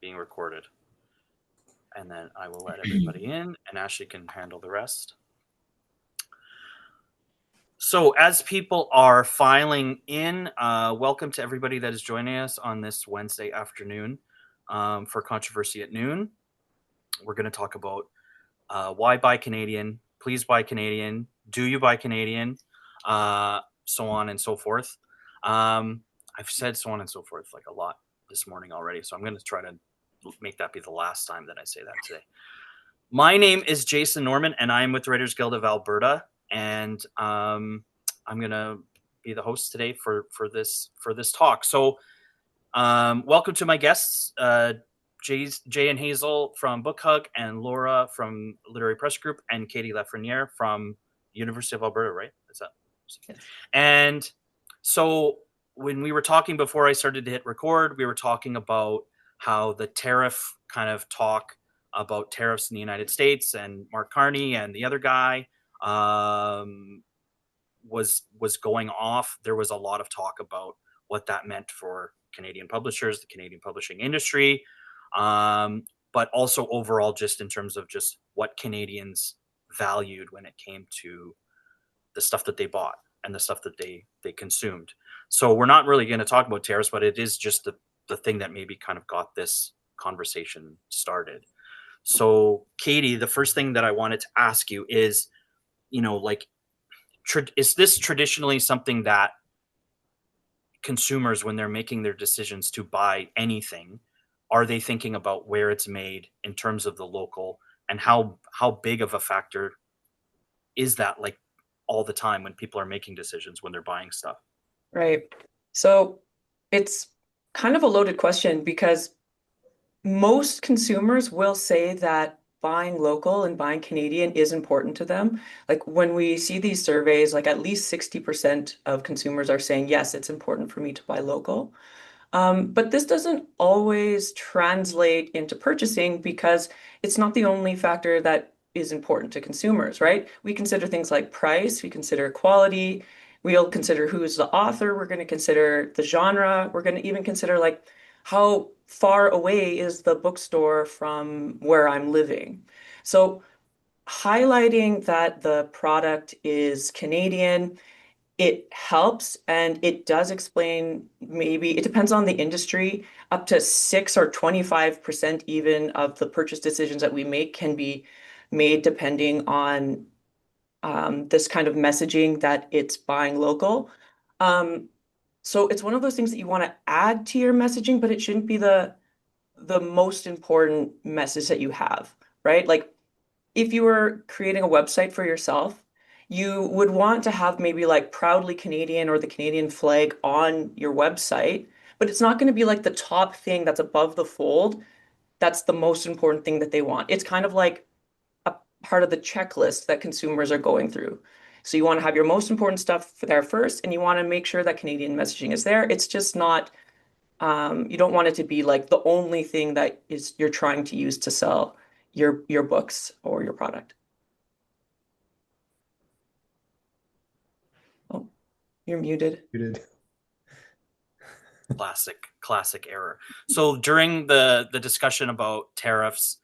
being recorded. And then I will let everybody in, and Ashley can handle the rest. So as people are filing in, welcome to everybody that is joining us on this Wednesday afternoon for Controversy at Noon. We're going to talk about why buy Canadian, please buy Canadian, do you buy Canadian, so on and so forth. I've said so on and so forth like a lot this morning already, so I'm going to try to make that be the last time that I say that today. My name is Jason Norman, and I'm with the Writers Guild of Alberta, and I'm going to be the host today for this talk. So welcome to my guests, Jay and Hazel from Book Hug, and Laura from Literary Press Group, and Katie Lafreniere from University of Alberta, right? Is that? Yes. And so when we were talking before I started to hit record, we were talking about how the tariff kind of talk about tariffs in the United States and Mark Carney and the other guy was going off. There was a lot of talk about what that meant for Canadian publishers, the Canadian publishing industry, but also overall just in terms of just what Canadians valued when it came to the stuff that they bought and the stuff that they consumed. So we're not really going to talk about tariffs, but it is just the thing that maybe kind of got this conversation started. So Katie, the first thing that I wanted to ask you is, like, is this traditionally something that consumers, when they're making their decisions to buy anything, are they thinking about where it's made in terms of the local, and how big of a factor is that, like, all the time when people are making decisions when they're buying stuff? Right. So it's kind of a loaded question because most consumers will say that buying local and buying Canadian is important to them. Like when we see these surveys, like at least 60% of consumers are saying, yes, it's important for me to buy local. But this doesn't always translate into purchasing because it's not the only factor that is important to consumers, right? We consider things like price, we consider quality, we'll consider who's the author, we're going to consider the genre, we're going to even consider like how far away is the bookstore from where I'm living. So highlighting that the product is Canadian, it helps and it does explain, maybe it depends on the industry, up to 6 or 25% even of the purchase decisions that we make can be made depending on this kind of messaging that it's buying local. So it's one of those things that you want to add to your messaging, but it shouldn't be the most important message that you have, right? Like if you were creating a website for yourself, you would want to have maybe like proudly Canadian or the Canadian flag on your website, but it's not going to be like the top thing that's above the fold. That's the most important thing that they want. It's kind of like a part of the checklist that consumers are going through. So you want to have your most important stuff there first, and you want to make sure that Canadian messaging is there. It's just not, you don't want it to be like the only thing that is you're trying to use to sell your books or your product. Oh, you're muted. Muted. Classic error. So during the discussion about tariffs,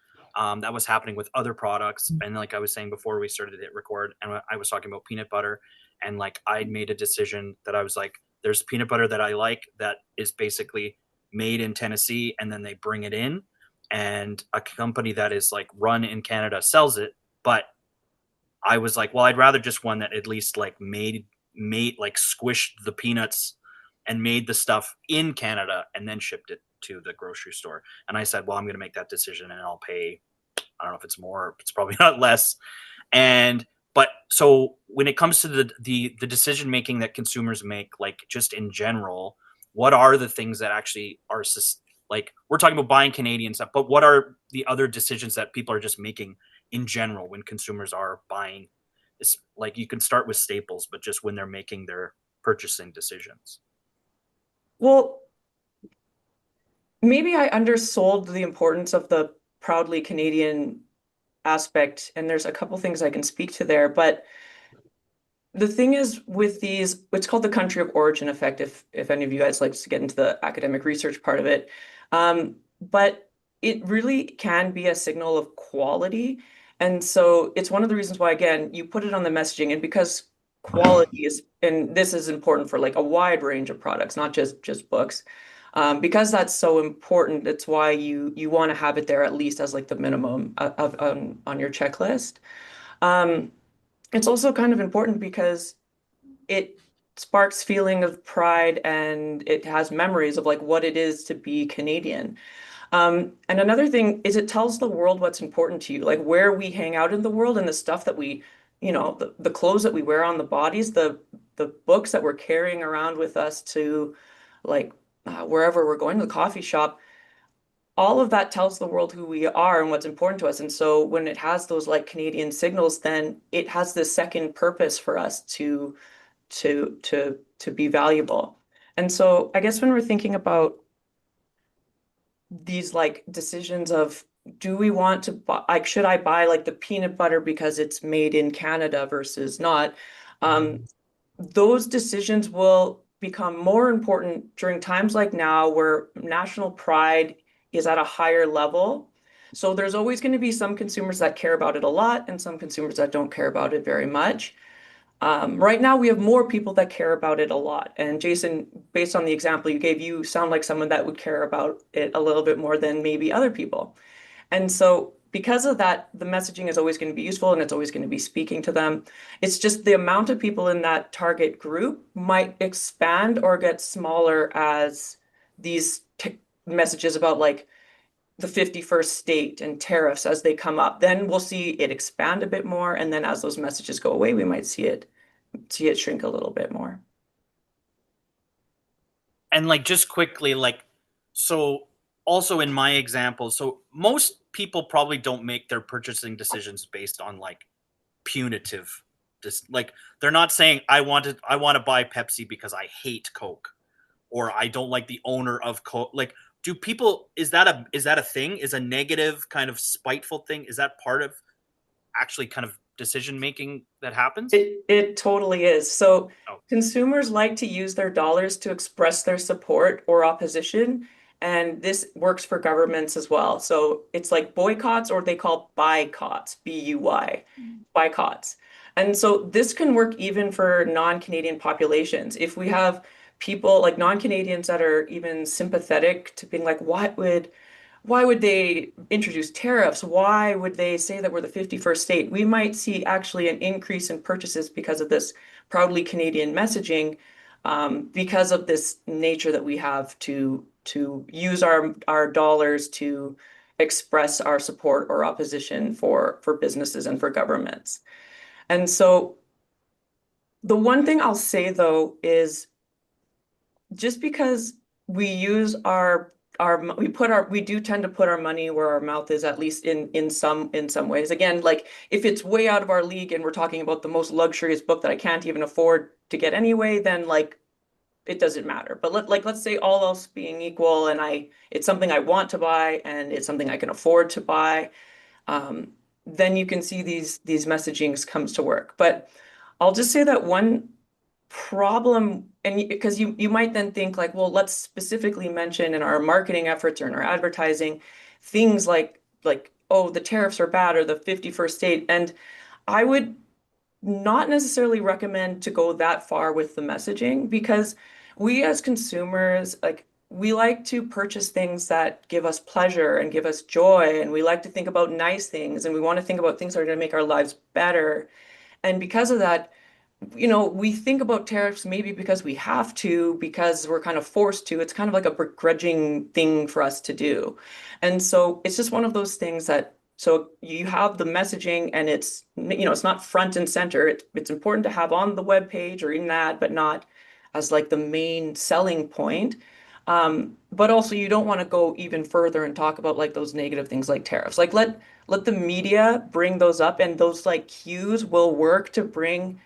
that was happening with other products, and like I was saying before we started to hit record, and I was talking about peanut butter, and like I'd made a decision that I was like, there's peanut butter that I like that is basically made in Tennessee, and then they bring it in, and a company that is like run in Canada sells it, but I was like, well, I'd rather just one that at least like made like squished the peanuts and made the stuff in Canada and then shipped it to the grocery store. And I said, well, I'm going to make that decision and I'll pay, I don't know if it's more, it's probably not less. But so when it comes to the decision making that consumers make, like just in general, what are the things that actually are like, we're talking about buying Canadian stuff, but what are the other decisions that people are just making in general when consumers are buying this? Like you can start with staples, but just when they're making their purchasing decisions. Well, maybe I undersold the importance of the proudly Canadian aspect, and there's a couple things I can speak to there. But the thing is with these, it's called the country of origin effect, if any of you guys like to get into the academic research part of it. But it really can be a signal of quality. And so it's one of the reasons why, again, you put it on the messaging, and because quality is, and this is important for like a wide range of products, not just books. Because that's so important, that's why you want to have it there at least as like the minimum on your checklist. Um, it's also kind of important because it sparks feeling of pride and it has memories of like what it is to be Canadian. And another thing is it tells the world what's important to you, like where we hang out in the world and the stuff that we, the clothes that we wear on the bodies, the books that we're carrying around with us to like wherever we're going to the coffee shop. All of that tells the world who we are and what's important to us. And so when it has those like Canadian signals, then it has this second purpose for us to be valuable. And so I guess when we're thinking about these like decisions of do we want to buy, like should I buy like the peanut butter because it's made in Canada versus not, um, those decisions will become more important during times like now where national pride is at a higher level. So there's always going to be some consumers that care about it a lot and some consumers that don't care about it very much. Right now, we have more people that care about it a lot. And Jason, based on the example you gave, you sound like someone that would care about it a little bit more than maybe other people. And so, because of that, the messaging is always going to be useful and it's always going to be speaking to them. It's just the amount of people in that target group might expand or get smaller as these messages about like the 51st state and tariffs as they come up. Then we'll see it expand a bit more. And then as those messages go away, we might see it shrink a little bit more. And like just quickly, like, so also in my example, so most people probably don't make their purchasing decisions based on like punitive, just like they're not saying I want to buy Pepsi because I hate Coke, or I don't like the owner of Coke. Like, do people, is that a thing? Is a negative kind of spiteful thing? Is that part of actually kind of decision making that happens? It totally is. So Oh, consumers like to use their dollars to express their support or opposition, and this works for governments as well. So it's like boycotts, or they call boycotts, B-U-Y, boycotts. And so this can work even for non-Canadian populations. If we have people like non-Canadians that are even sympathetic to being like, why would they introduce tariffs? Why would they say that we're the 51st state? We might see actually an increase in purchases because of this proudly Canadian messaging, because of this nature that we have to use our dollars to express our support or opposition for businesses and for governments. And so the one thing I'll say though is just because we use we do tend to put our money where our mouth is, at least in some ways. Again, like if it's way out of our league and we're talking about the most luxurious book that I can't even afford to get anyway, then like it doesn't matter. But let's say all else being equal and I it's something I want to buy and it's something I can afford to buy, um, then you can see these messagings comes to work. But I'll just say that one problem, and because you might then think like, well, let's specifically mention in our marketing efforts or in our advertising things like oh, the tariffs are bad or the 51st state. And I would not necessarily recommend to go that far with the messaging because we as consumers, like we like to purchase things that give us pleasure and give us joy, and we like to think about nice things, and we want to think about things that are going to make our lives better. And because of that, we think about tariffs maybe because we have to, because we're kind of forced to. It's kind of like a begrudging thing for us to do. And so it's just one of those things that, so you have the messaging and it's not front and center. It's important to have on the web page or in that, but not as like the main selling point. But also you don't want to go even further and talk about like those negative things like tariffs. Like let the media bring those up, and those like cues will work to bring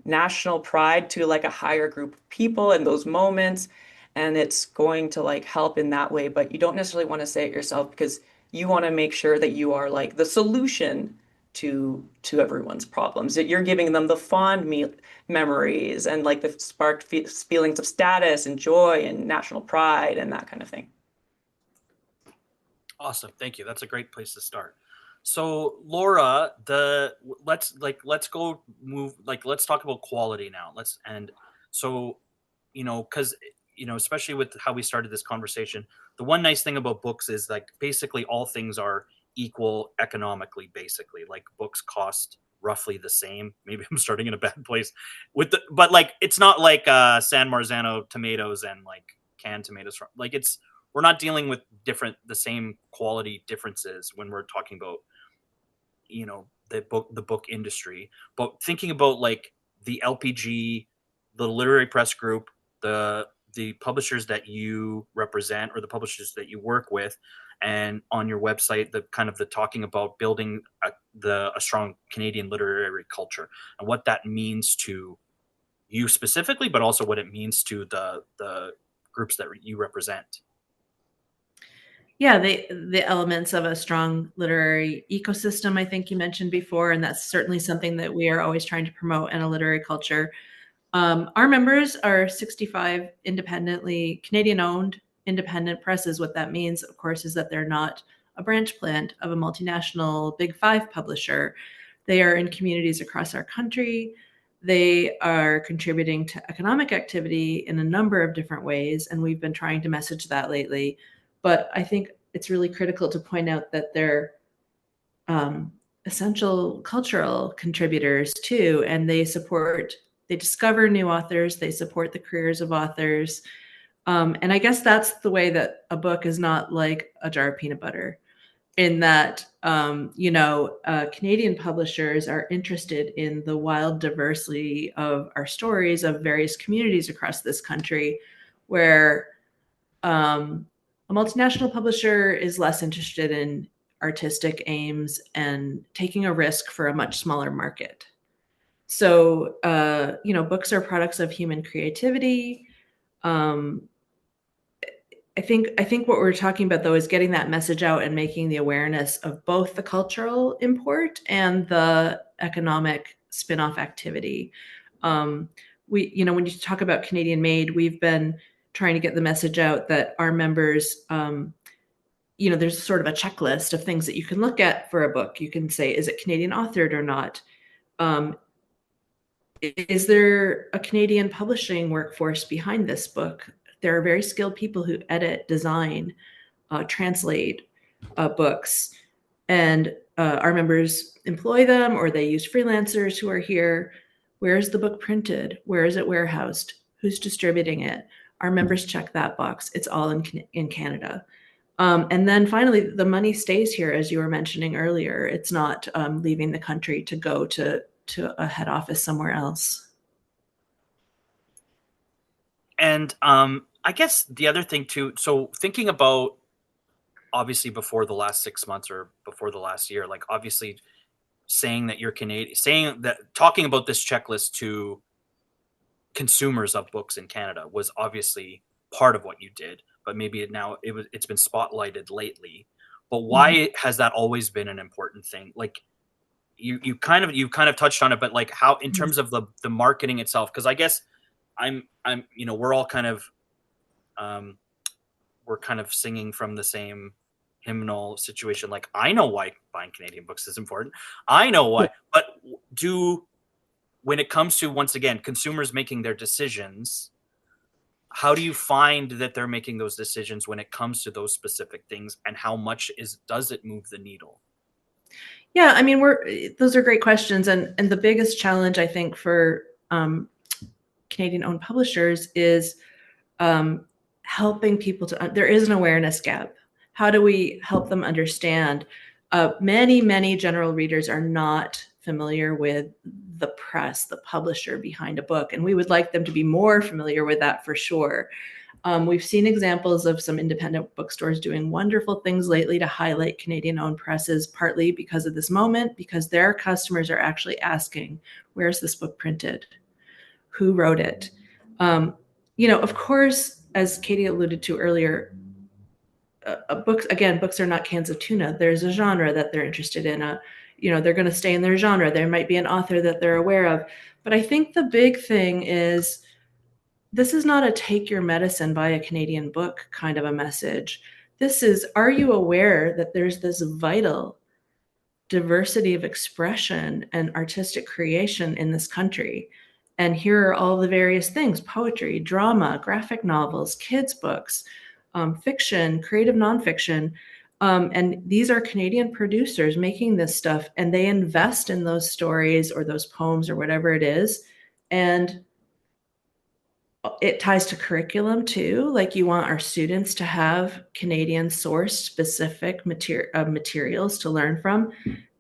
national pride to like a higher group of people in those moments, and it's going to like help in that way. But you don't necessarily want to say it yourself because you want to make sure that you are like the solution to everyone's problems, that you're giving them the fond memories and like the sparked feelings of status and joy and national pride and that kind of thing. Awesome. Thank you. That's a great place to start. So Laura, let's go move let's talk about quality now. Let's and so cuz especially with how we started this conversation, the one nice thing about books is like basically all things are equal economically basically. Like books cost roughly the same. Maybe I'm starting in a bad place with the but like it's not like San Marzano tomatoes and like canned tomatoes from like it's we're not dealing with the same quality differences when we're talking about the book industry, but thinking about like the LPG, the literary press group, the publishers that you represent or the publishers that you work with, and on your website the kind of the talking about building a strong Canadian literary culture and what that means to you specifically, but also what it means to the groups that you represent. Yeah, the elements of a strong literary ecosystem, I think you mentioned before, and that's certainly something that we are always trying to promote in a literary culture. Our members are 65 independently Canadian-owned independent presses. What that means, of course, is that they're not a branch plant of a multinational Big Five publisher. They are in communities across our country. They are contributing to economic activity in a number of different ways, and we've been trying to message that lately. But I think it's really critical to point out that they're essential cultural contributors too, and they discover new authors, they support the careers of authors. And I guess that's the way that a book is not like a jar of peanut butter, in that, Canadian publishers are interested in the wild diversity of our stories of various communities across this country, where a multinational publisher is less interested in artistic aims and taking a risk for a much smaller market. So, books are products of human creativity. Um, I think what we're talking about though is getting that message out and making the awareness of both the cultural import and the economic spin-off activity. Um, when you talk about Canadian made, we've been trying to get the message out that our members, there's sort of a checklist of things that you can look at for a book. You can say, is it Canadian authored or not? Um, is there a Canadian publishing workforce behind this book? There are very skilled people who edit, design, translate books, and our members employ them or they use freelancers who are here. Where is the book printed? Where is it warehoused? Who's distributing it? Our members check that box. It's all in Canada. And then finally, the money stays here, as you were mentioning earlier. It's not leaving the country to go to a head office somewhere else. And I guess the other thing too, so thinking about obviously before the last 6 months or before the last year, like obviously saying that you're Canadian, saying that talking about this checklist to consumers of books in Canada was obviously part of what you did, but maybe it's been spotlighted lately. But why has that always been an important thing? Like you kind of touched on it, but like how in terms of the marketing itself, because I guess I'm we're all kind of we're kind of singing from the same hymnal situation. Like I know why buying Canadian books is important. I know why, but when it comes to, once again, consumers making their decisions, how do you find that they're making those decisions when it comes to those specific things, and how much does it move the needle? Yeah, I mean, those are great questions, and the biggest challenge I think for Canadian-owned publishers is helping people there is an awareness gap. How do we help them understand? Many general readers are not familiar with the press, the publisher behind a book, and we would like them to be more familiar with that for sure. We've seen examples of some independent bookstores doing wonderful things lately to highlight Canadian-owned presses, partly because of this moment, because their customers are actually asking, where's this book printed? Who wrote it? Of course, as Katie alluded to earlier, books are not cans of tuna. There's a genre that they're interested in. They're going to stay in their genre. There might be an author that they're aware of. But I think the big thing is this is not a take your medicine, buy a Canadian book kind of a message. are you aware that there's this vital diversity of expression and artistic creation in this country? And here are all the various things: poetry, drama, graphic novels, kids' books, fiction, creative nonfiction. And these are Canadian producers making this stuff, and they invest in those stories or those poems or whatever it is. And it ties to curriculum too. Like, you want our students to have Canadian sourced specific materials to learn from.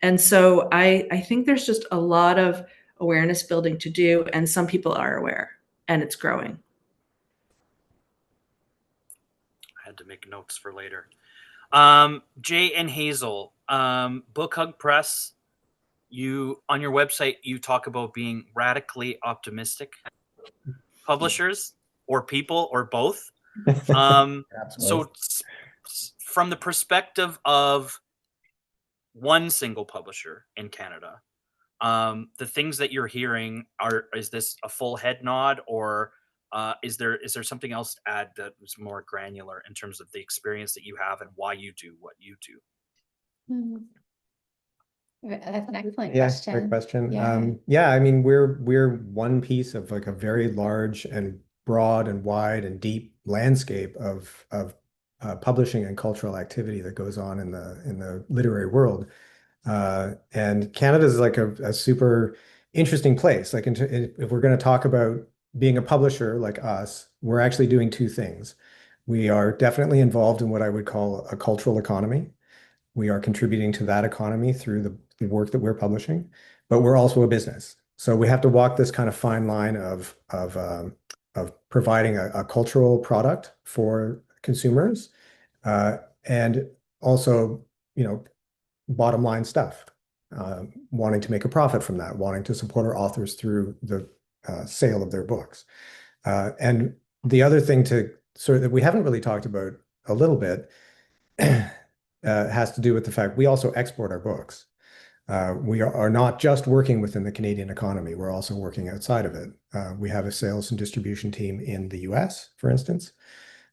And so I think there's just a lot of awareness building to do, and some people are aware, and it's growing. I had to make notes for later. Jay and Hazel, Book Hug Press, you on your website, you talk about being radically optimistic publishers or people or both. So from the perspective of one single publisher in Canada, the things that you're hearing is this a full head nod, or is there something else to add that is more granular in terms of the experience that you have and why you do what you do? That's an excellent Yeah, question. great question. Yeah. I mean, we're one piece of like a very large and broad and wide and deep landscape of publishing and cultural activity that goes on in the literary world. And Canada is like a super interesting place. Like, if we're going to talk about being a publisher like us, we're actually doing two things. We are definitely involved in what I would call a cultural economy. We are contributing to that economy through the work that we're publishing, but we're also a business. So we have to walk this kind of fine line of providing a cultural product for consumers, and also, bottom line stuff, wanting to make a profit from that, wanting to support our authors through the sale of their books. And the other thing that we haven't really talked about a little bit has to do with the fact we also export our books. We are not just working within the Canadian economy, we're also working outside of it. We have a sales and distribution team in the US, for instance.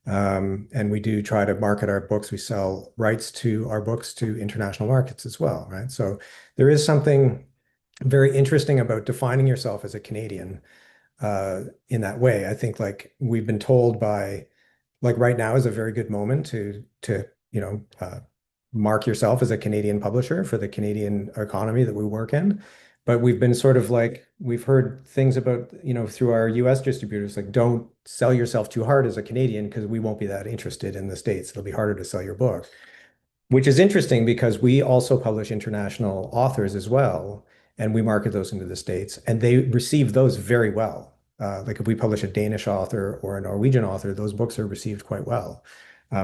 And we do try to market our books. We sell rights to our books to international markets as well, right? So there is something very interesting about defining yourself as a Canadian in that way. I think, like, we've been told like right now is a very good moment to mark yourself as a Canadian publisher for the Canadian economy that we work in. But we've been sort of like, we've heard things about, through our US distributors, like, don't sell yourself too hard as a Canadian because we won't be that interested in the States. It'll be harder to sell your book, which is interesting because we also publish international authors as well, and we market those into the States, and they receive those very well. Like, if we publish a Danish author or a Norwegian author, those books are received quite well.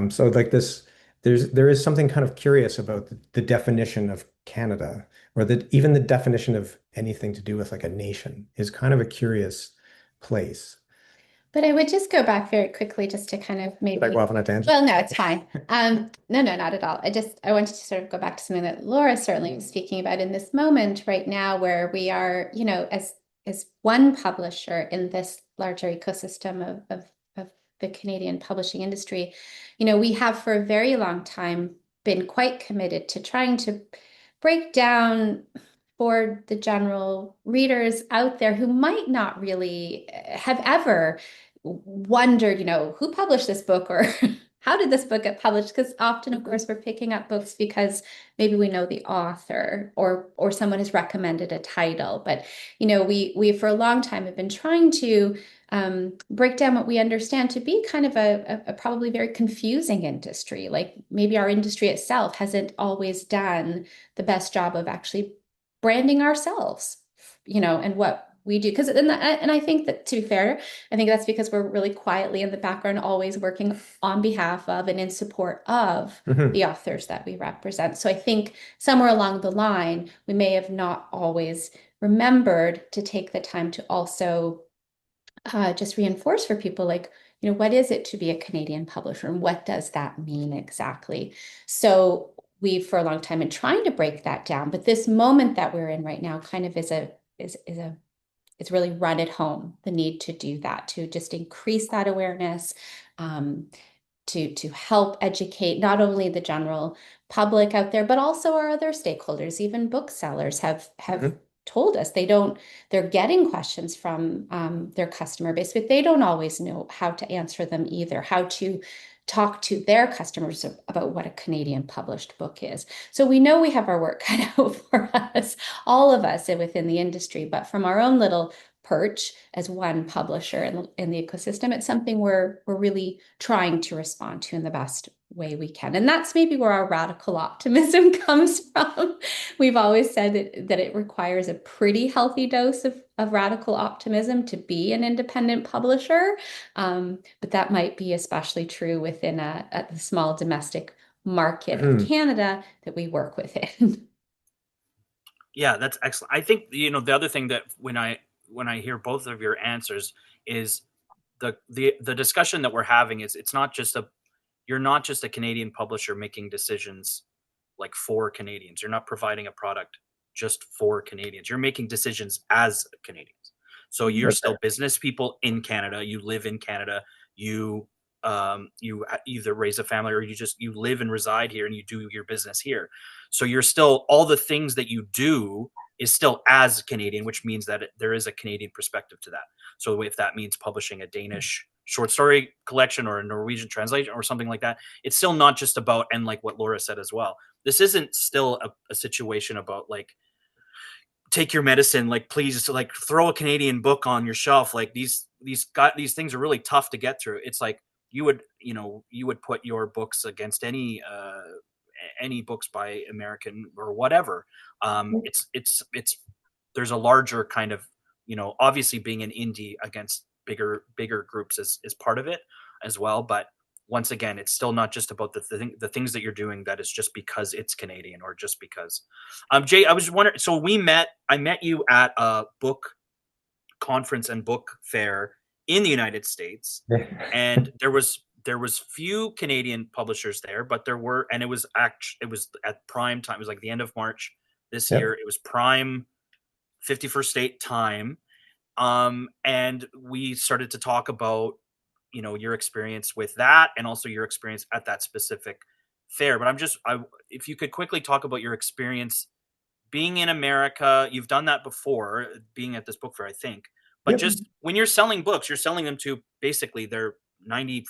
So like this, there is something kind of curious about the definition of Canada, or even the definition of anything to do with like a nation is kind of a curious place. But I would just go back very quickly just to kind of maybe. Did I go off on a tangent? Well, no, it's fine. No, not at all. I wanted to sort of go back to something that Laura certainly was speaking about in this moment right now, where we are, as one publisher in this larger ecosystem of the Canadian publishing industry. We have for a very long time been quite committed to trying to break down for the general readers out there who might not really have ever wondered, who published this book, or how did this book get published? Because often, of course, we're picking up books because maybe we know the author, or someone has recommended a title. But we for a long time have been trying to break down what we understand to be kind of a probably very confusing industry. Like, maybe our industry itself hasn't always done the best job of actually branding ourselves, and what we do. And I think that, to be fair, I think that's because we're really quietly in the background, always working on behalf of and in support of the authors that we represent. So I think somewhere along the line, we may have not always remembered to take the time to also just reinforce for people, like, what is it to be a Canadian publisher, and what does that mean exactly? So we've for a long time been trying to break that down, but this moment that we're in right now kind of it's really run it home, the need to do that, to just increase that awareness, to help educate not only the general public out there, but also our other stakeholders. Even booksellers have told us they're getting questions from their customer base, but they don't always know how to answer them either, how to talk to their customers about what a Canadian published book is. So we know we have our work cut out for us, all of us within the industry, but from our own little perch as one publisher in the ecosystem, it's something we're really trying to respond to in the best way we can. And that's maybe where our radical optimism comes from. We've always said that it requires a pretty healthy dose of radical optimism to be an independent publisher. But that might be especially true within a small domestic market of Canada that we work within. Yeah, that's excellent. I think, the other thing that when I hear both of your answers is the discussion that we're having is you're not just a Canadian publisher making decisions like for Canadians. You're not providing a product just for Canadians. You're making decisions as Canadians. So you're still business people in Canada. You live in Canada. You either raise a family or you live and reside here and you do your business here. So you're still, all the things that you do is still as Canadian, which means that there is a Canadian perspective to that. So if that means publishing a Danish short story collection or a Norwegian translation or something like that, it's still not just about, and like what Laura said as well, this isn't still a situation about like, take your medicine, like please, like throw a Canadian book on your shelf. Like these things are really tough to get through. It's like you would put your books against any books by American or whatever. It's there's a larger kind of, obviously being an indie against bigger groups is part of it as well. But once again, it's still not just about the things that you're doing that is just because it's Canadian or just because. Jay, I was wondering, so I met you at a book conference and book fair in the United States, and there was few Canadian publishers there, but there were, and it was at prime time. It was like the end of March this year. It was prime 51st state time. And we started to talk about, your experience with that and also your experience at that specific fair. But if you could quickly talk about your experience being in America. You've done that before, being at this book fair, I think. But just when you're selling books, you're selling them to basically 95%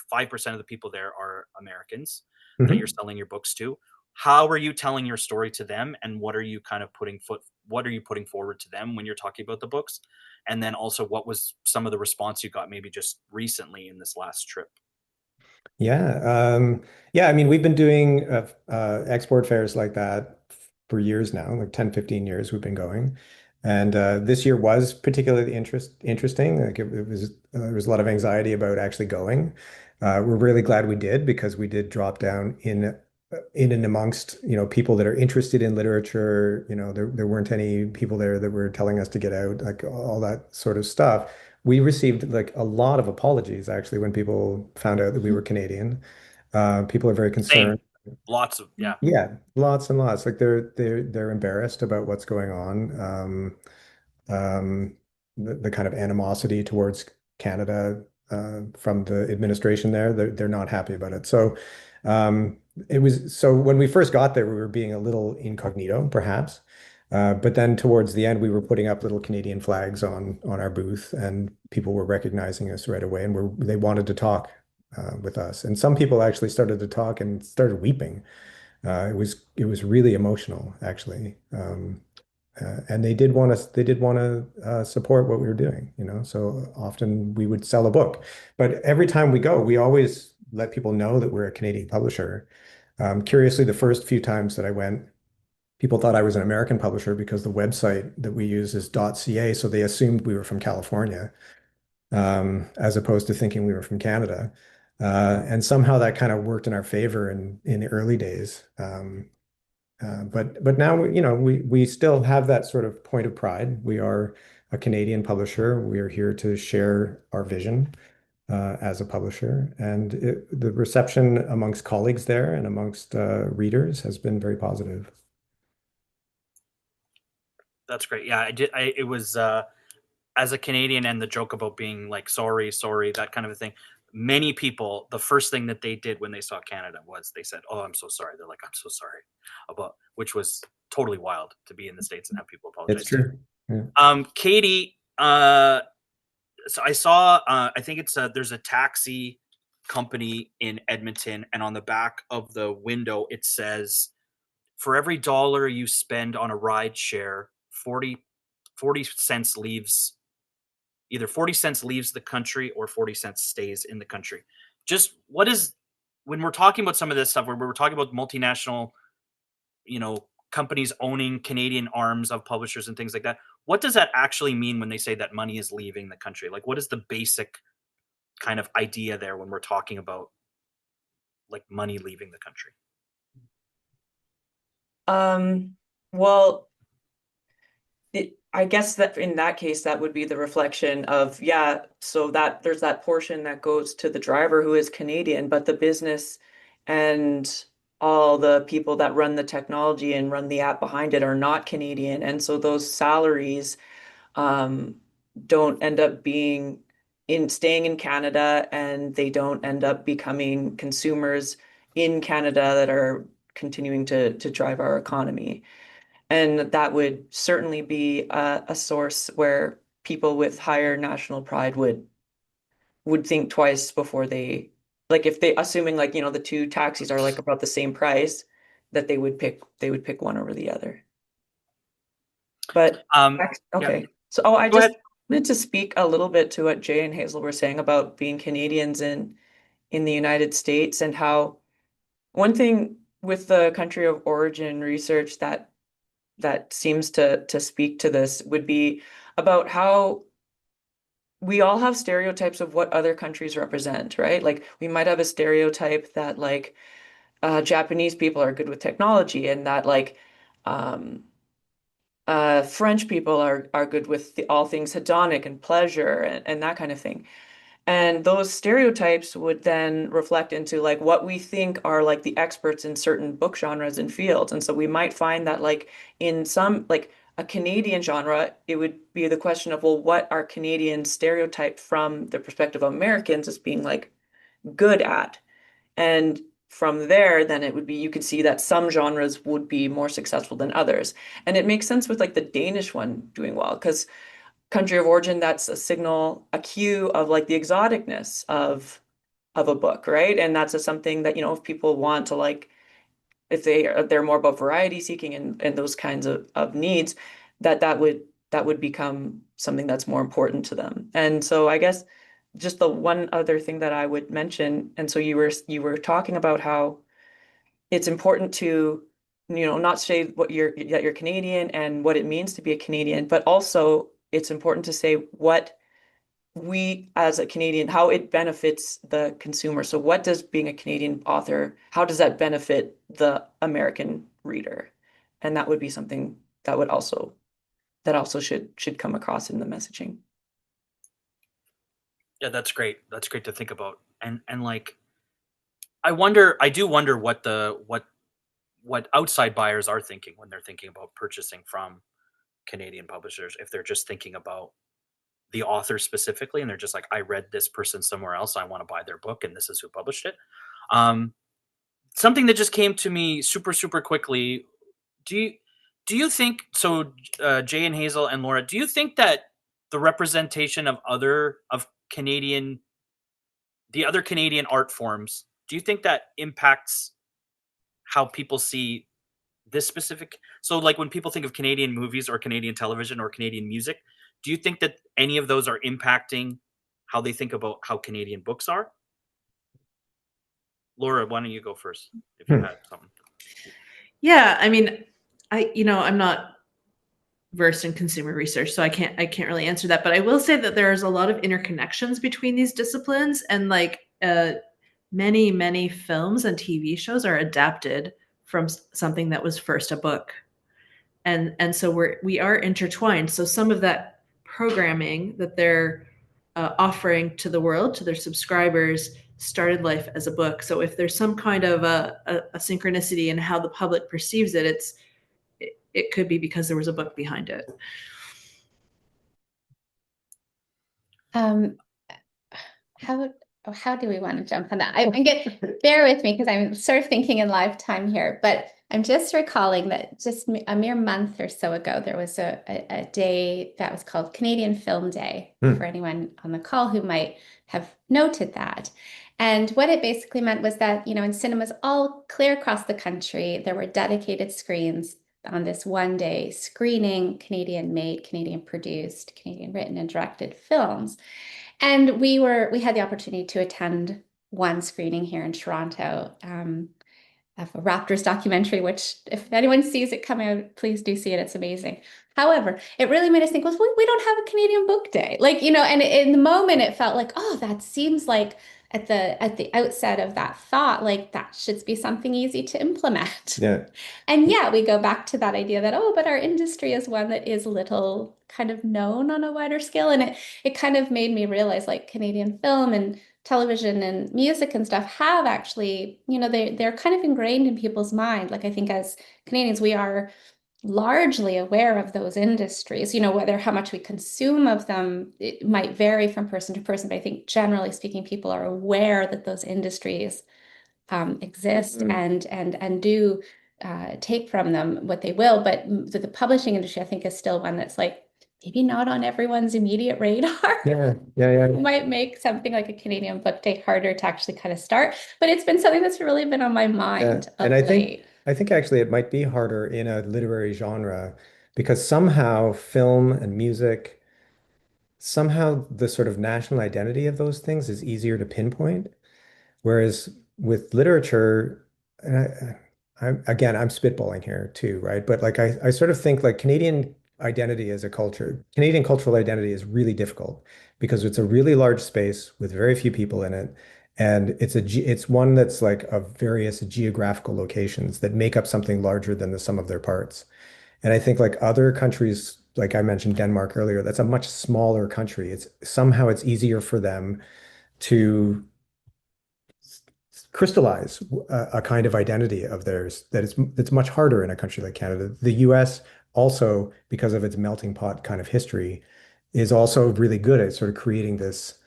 of the people there are Americans that you're selling your books to. How are you telling your story to them, and what are you putting forward to them when you're talking about the books? And then also, what was some of the response you got maybe just recently in this last trip? Yeah. I mean, we've been doing export fairs like that for years now, like 10, 15 years we've been going. And this year was particularly interesting. Like it was, there was a lot of anxiety about actually going. We're really glad we did, because we did drop down in and amongst, people that are interested in literature. There weren't any people there that were telling us to get out, like all that sort of stuff. We received like a lot of apologies actually when people found out that we were Canadian. People are very concerned. Lots of, yeah. Yeah, lots and lots. Like they're embarrassed about what's going on. The kind of animosity towards Canada from the administration there, they're not happy about it. So when we first got there, we were being a little incognito, perhaps. But then towards the end, we were putting up little Canadian flags on our booth, and people were recognizing us right away, and they wanted to talk with us. And some people actually started to talk and started weeping. It was really emotional, actually. And they did want to support what we were doing, So often we would sell a book, but every time we go, we always let people know that we're a Canadian publisher. Curiously, the first few times that I went, people thought I was an American publisher because the website that we use is .ca, so they assumed we were from California, as opposed to thinking we were from Canada. And somehow that kind of worked in our favor in the early days. But now we still have that sort of point of pride. We are a Canadian publisher. We are here to share our vision as a publisher, and the reception amongst colleagues there and amongst readers has been very positive. That's great. Yeah, it was as a Canadian, and the joke about being like sorry, that kind of a thing. many people, the first thing that they did when they saw Canada was they said, "Oh, I'm so sorry." They're like, "I'm so sorry," about, which was totally wild to be in the States and have people apologize. It's true. Yeah. Katie, so I saw, I think it's there's a taxi company in Edmonton, and on the back of the window it says, for every dollar you spend on a ride share, 40 cents leaves, either 40 cents leaves the country or 40 cents stays in the country. Just what is, when we're talking about some of this stuff, where we're talking about multinational, companies owning Canadian arms of publishers and things like that, what does that actually mean when they say that money is leaving the country? Like, what is the basic kind of idea there when we're talking about like money leaving the country? Well, I guess that in that case, that would be the reflection of, so that there's that portion that goes to the driver who is Canadian, but the business and all the people that run the technology and run the app behind it are not Canadian. And so those salaries don't end up staying in Canada, and they don't end up becoming consumers in Canada that are continuing to drive our economy. And that would certainly be a source where people with higher national pride would think twice before they, like, if they, assuming, like, the two taxis are like about the same price, that they would pick one over the other. But okay. Yeah. So I just wanted to speak a little bit to what Jay and Hazel were saying about being Canadians in the United States, and how one thing with the country of origin research that seems to speak to this would be about how we all have stereotypes of what other countries represent, right? Like, we might have a stereotype that, like, Japanese people are good with technology, and that, like, French people are good with all things hedonic and pleasure and that kind of thing. And those stereotypes would then reflect into, like, what we think are, like, the experts in certain book genres and fields. And so we might find that, like, in some, like, a Canadian genre, it would be the question of, well, what are Canadians stereotyped from the perspective of Americans as being, like, good at? And from there, then it would be, you could see that some genres would be more successful than others. And it makes sense with, like, the Danish one doing well, because country of origin, that's a cue of, like, the exoticness of a book, right? And that's something that, if people want to, like, if they're more about variety seeking and those kinds of needs, that would become something that's more important to them. And so I guess just the one other thing that I would mention, and so you were talking about how it's important to, not say that you're Canadian and what it means to be a Canadian, but also it's important to say what we as a Canadian, how it benefits the consumer. So what does being a Canadian author, how does that benefit the American reader? And that would be something that also should come across in the messaging. Yeah, that's great. That's great to think about. And like, I do wonder what outside buyers are thinking when they're thinking about purchasing from Canadian publishers, if they're just thinking about the author specifically, and they're just like, I read this person somewhere else, I want to buy their book, and this is who published it. Something that just came to me super quickly. Do you think so, Jay and Hazel and Laura? Do you think that the representation of the other Canadian art forms, do you think that impacts how people see this specific? So, like, when people think of Canadian movies or Canadian television or Canadian music, do you think that any of those are impacting how they think about how Canadian books are? Laura, why don't you go first if you had something? Yeah, I mean, I'm not versed in consumer research, so I can't really answer that. But I will say that there's a lot of interconnections between these disciplines, and, like, many films and TV shows are adapted from something that was first a book, and so we are intertwined. So some of that programming that they're offering to the world, to their subscribers, started life as a book. So if there's some kind of a synchronicity in how the public perceives it, it could be because there was a book behind it. How oh, how do we want to jump on that? Bear with me because I'm sort of thinking in live time here, but I'm just recalling that just a mere month or so ago, there was a day that was called Canadian Film Day, for anyone on the call who might have noted that. And what it basically meant was that, in cinemas all clear across the country, there were dedicated screens on this one day screening Canadian made, Canadian produced, Canadian written and directed films. And we had the opportunity to attend one screening here in Toronto of a Raptors documentary, which if anyone sees it come out, please do see it. It's amazing. However, it really made us think, well, we don't have a Canadian Book Day. And in the moment it felt like, oh, that seems like at the outset of that thought, like that should be something easy to implement. Yeah. And yeah, we go back to that idea that, oh, but our industry is one that is little kind of known on a wider scale. And it kind of made me realize like Canadian film and television and music and stuff have actually, they're kind of ingrained in people's mind. Like I think as Canadians, we are largely aware of those industries, whether how much we consume of them, it might vary from person to person, but I think generally speaking, people are aware that those industries exist and do take from them what they will. But the publishing industry, I think, is still one that's like maybe not on everyone's immediate radar. Yeah. It might make something like a Canadian Book Day harder to actually kind of start, but it's been something that's really been on my mind of And late. I think actually it might be harder in a literary genre because somehow film and music, somehow the sort of national identity of those things is easier to pinpoint. Whereas with literature, and again, I'm spitballing here too, right? But like I sort of think like Canadian identity as a culture, Canadian cultural identity is really difficult because it's a really large space with very few people in it. And it's one that's like of various geographical locations that make up something larger than the sum of their parts. And I think like other countries, like I mentioned Denmark earlier, that's a much smaller country. It's somehow it's easier for them to crystallize a kind of identity of theirs that's much harder in a country like Canada. The US also, because of its melting pot kind of history, is also really good at sort of creating this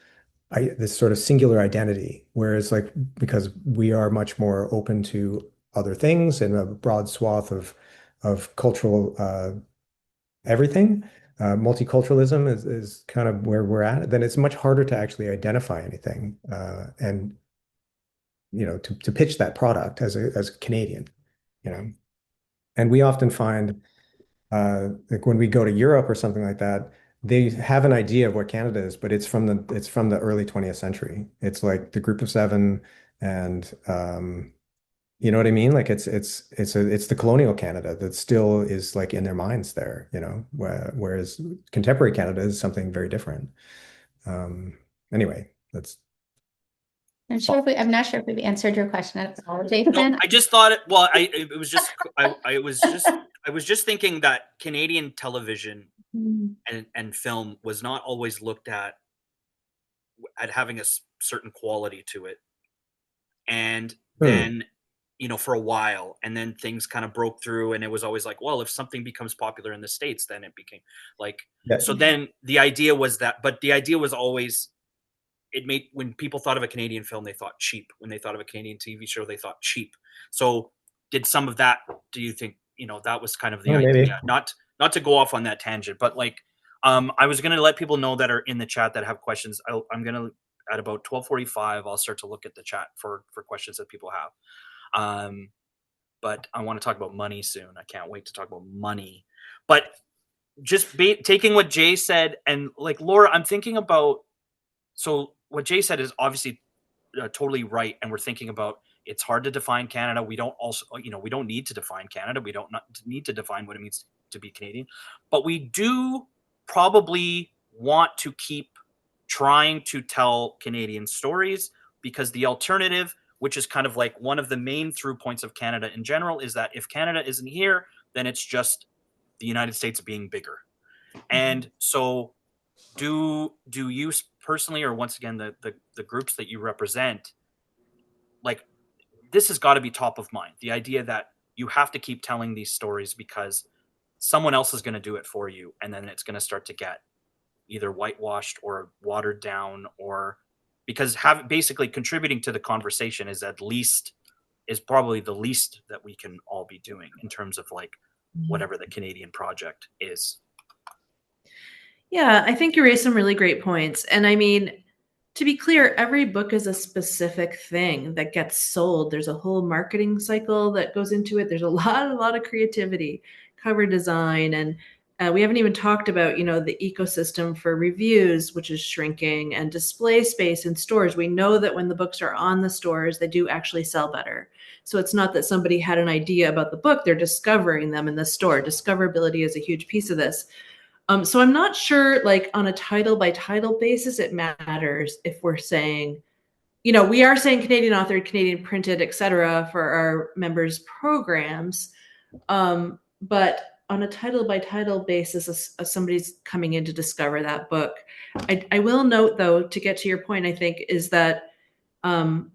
sort of singular identity. Whereas like because we are much more open to other things and a broad swath of cultural everything. Multiculturalism is kind of where we're at, then it's much harder to actually identify anything. And to pitch that product as a Canadian, you know. And we often find like when we go to Europe or something like that, they have an idea of what Canada is, but it's from the early 20th century. It's like the Group of Seven and you know what I mean? Like it's the colonial Canada that still is like in their minds there, whereas contemporary Canada is something very different. Anyway, that's I'm not sure if we've answered your question at all, Jason. No, I just thought I was just thinking that Canadian television and film was not always looked at having a certain quality to it. And then, for a while, and then things kind of broke through, and it was always like, well, if something becomes popular in the States, then it became like, so then the idea was that, but the idea was always, when people thought of a Canadian film, they thought cheap. When they thought of a Canadian TV show, they thought cheap. So did some of that, do you think, that was kind of the idea? maybe. Not to go off on that tangent, but like, I was going to let people know that are in the chat that have questions. I'm going to, at about 12:45, I'll start to look at the chat for questions that people have. But I want to talk about money soon. I can't wait to talk about money. But just taking what Jay said, and like Laura, I'm thinking about, so what Jay said is obviously totally right. And we're thinking about, it's hard to define Canada. We don't we don't need to define Canada. We don't need to define what it means to be Canadian, but we do probably want to keep trying to tell Canadian stories, because the alternative, which is kind of like one of the main through points of Canada in general, is that if Canada isn't here, then it's just the United States being bigger. And so do you personally, or once again, the groups that you represent, like, this has got to be top of mind, the idea that you have to keep telling these stories because someone else is going to do it for you, and then it's going to start to get either whitewashed or watered down, or because basically contributing to the conversation is probably the least that we can all be doing in terms of like whatever the Canadian project is. Yeah, I think you raised some really great points. And I mean, to be clear, every book is a specific thing that gets sold. There's a whole marketing cycle that goes into it. There's a lot of creativity, cover design, and we haven't even talked about, the ecosystem for reviews, which is shrinking, and display space in stores. We know that when the books are on the stores, they do actually sell better. So it's not that somebody had an idea about the book, they're discovering them in the store. Discoverability is a huge piece of this. So I'm not sure, like on a title by title basis, it matters if we're saying, we are saying Canadian authored, Canadian printed, et cetera, for our members' programs. But on a title by title basis, as somebody's coming in to discover that book, I will note, though, to get to your point, I think, is that the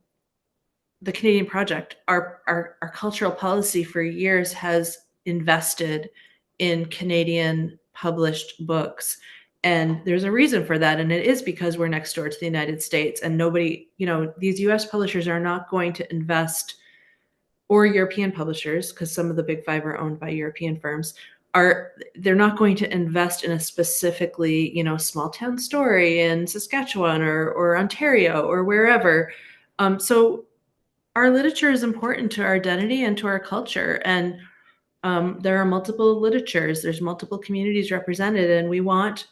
Canadian Project, our cultural policy for years has invested in Canadian published books. And there's a reason for that. And it is because we're next door to the United States, and nobody, these US publishers are not going to invest, or European publishers, because some of the big five are owned by European firms, they're not going to invest in a specifically, small town story in Saskatchewan or Ontario or wherever. So our literature is important to our identity and to our culture. And there are multiple literatures, there's multiple communities represented, and we want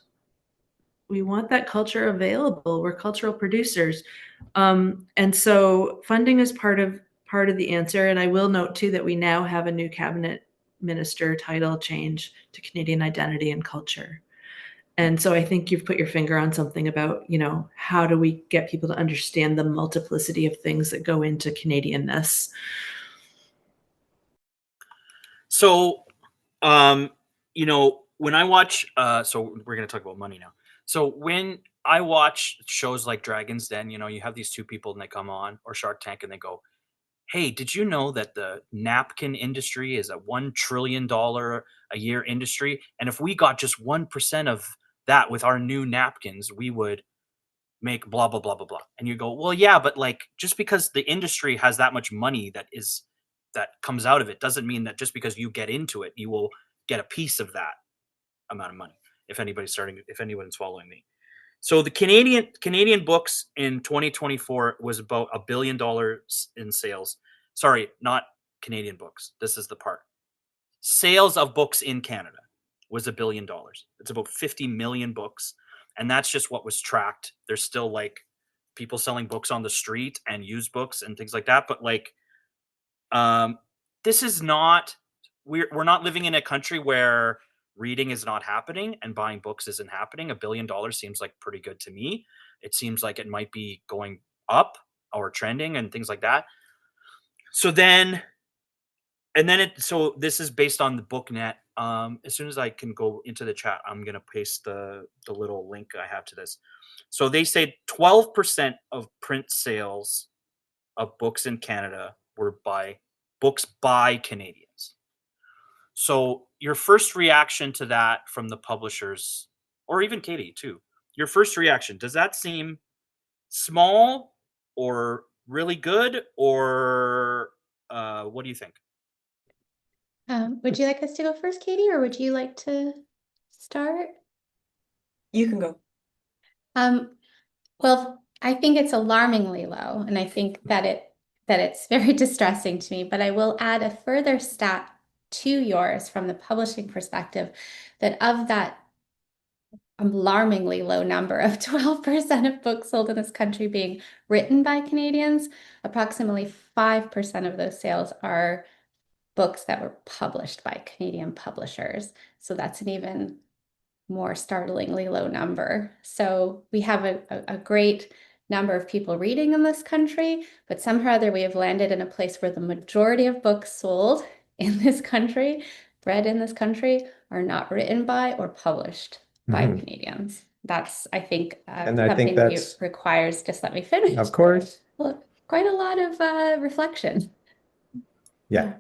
that culture available. We're cultural producers. And so funding is part of the answer. And I will note too that we now have a new cabinet minister title change to Canadian identity and culture. And so I think you've put your finger on something about, how do we get people to understand the multiplicity of things that go into Canadianness? So, when I watch, so we're going to talk about money now. So when I watch shows like Dragon's Den, you have these two people and they come on, or Shark Tank, and they go, hey, did you know that the napkin industry is a $1 trillion a year industry? And if we got just 1% of that with our new napkins, we would make blah, blah, blah, blah, blah. And you go, well, yeah, but like, just because the industry has that much money that comes out of it doesn't mean that just because you get into it, you will get a piece of that amount of money. If anyone's following me. So the Canadian books in 2024 was about $1 billion in sales. Sorry, not Canadian books. This is the part. Sales of books in Canada was $1 billion. It's about 50 million books. And that's just what was tracked. There's still like people selling books on the street and used books and things like that. But like, this is not, we're not living in a country where reading is not happening and buying books isn't happening. $1 billion seems like pretty good to me. It seems like it might be going up or trending and things like that. So this is based on the BookNet. As soon as I can go into the chat, I'm going to paste the little link I have to this. So they say 12% of print sales of books in Canada were books by Canadians. So your first reaction to that from the publishers, or even Katie too, your first reaction, does that seem small or really good, or what do you think? Would you like us to go first, Katie, or would you like to start? You can go. Well, I think it's alarmingly low, and I think that it's very distressing to me, but I will add a further stat to yours from the publishing perspective, that of that alarmingly low number of 12% of books sold in this country being written by Canadians, approximately 5% of those sales are books that were published by Canadian publishers. So that's an even more startlingly low number. So we have a great number of people reading in this country, but somehow or other we have landed in a place where the majority of books sold in this country, read in this country, are not written by or published by Canadians. That's, I think, something that requires, just let me finish. Of course. Well, quite a lot of reflection. Yeah.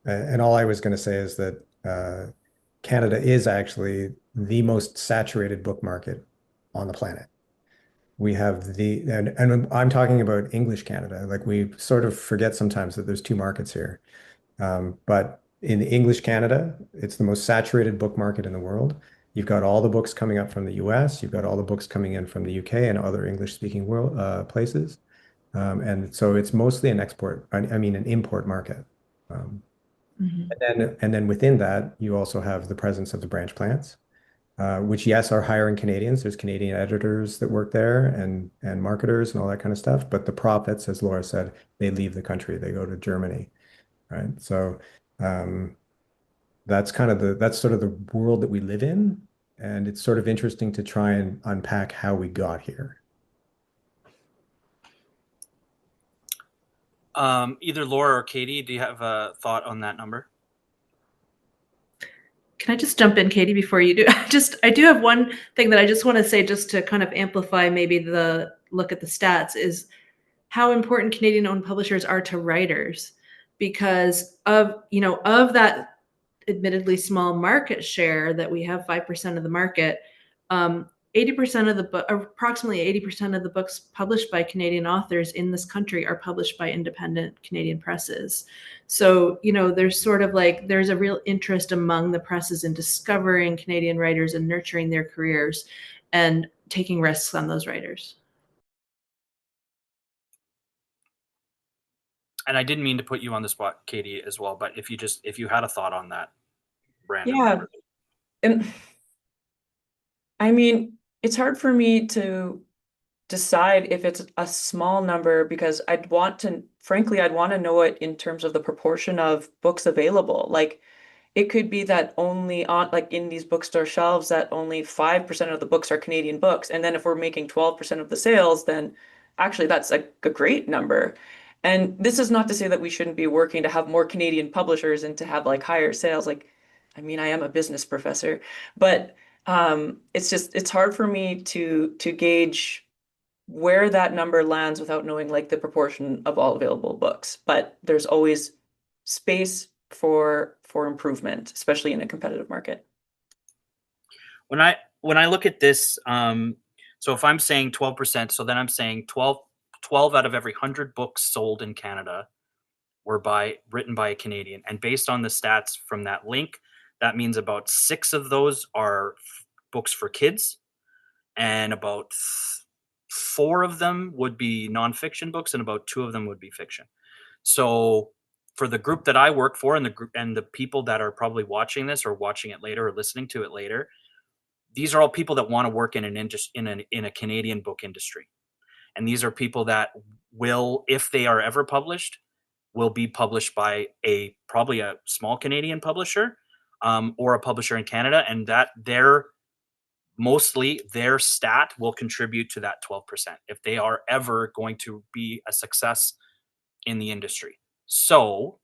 And all I was going to say is that Canada is actually the most saturated book market on the planet. We have and I'm talking about English Canada. Like we sort of forget sometimes that there's two markets here. But in English Canada, it's the most saturated book market in the world. You've got all the books coming up from the US, you've got all the books coming in from the UK and other English-speaking world places. And so it's mostly an export, I mean, an import market. Um, Mhm. and then within that, you also have the presence of the branch plants, which yes, are hiring Canadians. There's Canadian editors that work there and marketers and all that kind of stuff. But the profits, as Laura said, they leave the country. They go to Germany, right? So um, that's sort of the world that we live in, and it's sort of interesting to try and unpack how we got here. Either Laura or Katie, do you have a thought on that number? Can I just jump in, Katie, before you do? I do have one thing that I just want to say, just to kind of amplify maybe the look at the stats, is how important Canadian-owned publishers are to writers, because of that admittedly small market share that we have, 5% of the market, 80% of the book, approximately 80% of the books published by Canadian authors in this country are published by independent Canadian presses. So, there's sort of like, there's a real interest among the presses in discovering Canadian writers and nurturing their careers and taking risks on those writers. And I didn't mean to put you on the spot, Katie, as well, but if you had a thought on that random Yeah. number. And I mean, it's hard for me to decide if it's a small number because frankly, I'd want to know it in terms of the proportion of books available. Like it could be that only on like in these bookstore shelves that only 5% of the books are Canadian books. And then if we're making 12% of the sales, then actually that's a great number. And this is not to say that we shouldn't be working to have more Canadian publishers and to have like higher sales. Like, I mean, I am a business professor, but it's hard for me to gauge where that number lands without knowing like the proportion of all available books. But there's always space for improvement, especially in a competitive market. When I look at this, so if I'm saying 12%, so then I'm saying 12 out of every 100 books sold in Canada were written by a Canadian. And based on the stats from that link, that means about 6 of those are books for kids, and about 4 of them would be nonfiction books, and about 2 of them would be fiction. So for the group that I work for, and the people that are probably watching this or watching it later or listening to it later, these are all people that want to work in a Canadian book industry. And these are people that will, if they are ever published, will be published by probably a small Canadian publisher, or a publisher in Canada, and that mostly their stat will contribute to that 12% if they are ever going to be a success in the industry. So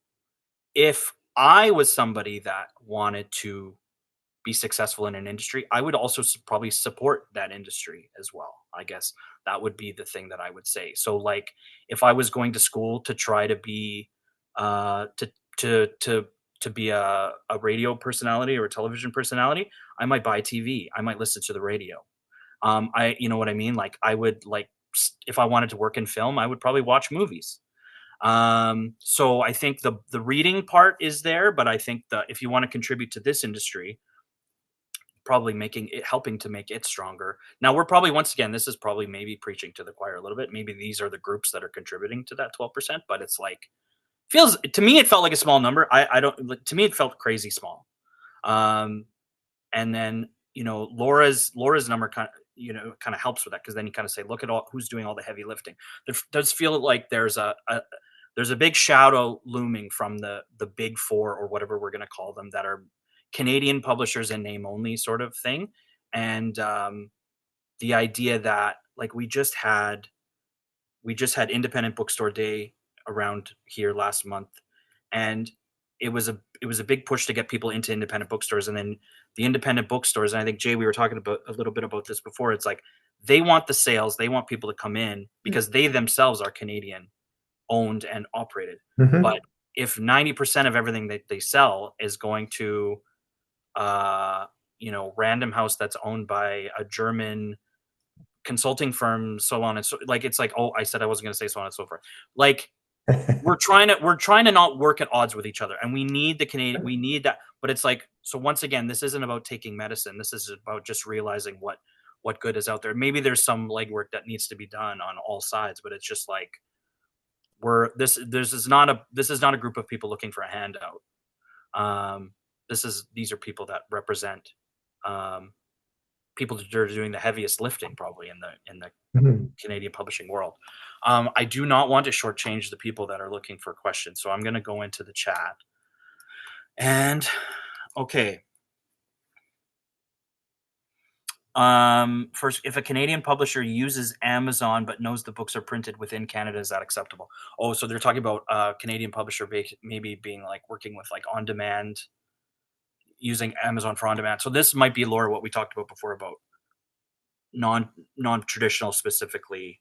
if I was somebody that wanted to be successful in an industry, I would also probably support that industry as well. I guess that would be the thing that I would say. So like if I was going to school to try to be to be a radio personality or a television personality, I might buy TV. I might listen to the radio. You know what I mean? Like I would like, if I wanted to work in film, I would probably watch movies. So I think the reading part is there, but I think that if you want to contribute to this industry, probably helping to make it stronger. Now we're probably, once again, this is probably maybe preaching to the choir a little bit. Maybe these are the groups that are contributing to that 12%, but it's like, to me, it felt like a small number. To me, it felt crazy small. And then, Laura's number kind of helps with that. Cause then you kind of say, look at who's doing all the heavy lifting. There does feel like there's a big shadow looming from the big four or whatever we're going to call them, that are Canadian publishers in name only sort of thing. And the idea that like we just had Independent Bookstore Day around here last month, and it was a big push to get people into independent bookstores. And then the independent bookstores, and I think Jay, we were talking about a little bit about this before, it's like they want the sales, they want people to come in because they themselves are Canadian owned and operated. Mhm. But if 90% of everything that they sell is going to Random House that's owned by a German consulting firms, so on and so, like, it's like, oh, I said I wasn't going to say so on and so forth. Like, we're trying to not work at odds with each other, and we need the Canadian, we need that. But it's like, so once again, this isn't about taking medicine. This is about just realizing what good is out there. Maybe there's some legwork that needs to be done on all sides, but it's just like, this is not a group of people looking for a handout. These are people that represent people that are doing the heaviest lifting probably in the Canadian publishing world. I do not want to shortchange the people that are looking for questions, so I'm going to go into the chat. And okay. First, if a Canadian publisher uses Amazon but knows the books are printed within Canada, is that acceptable? Oh, so they're talking about Canadian publisher maybe being like working with like on demand, using Amazon for on demand. So this might be, Laura, what we talked about before about non-traditional specifically.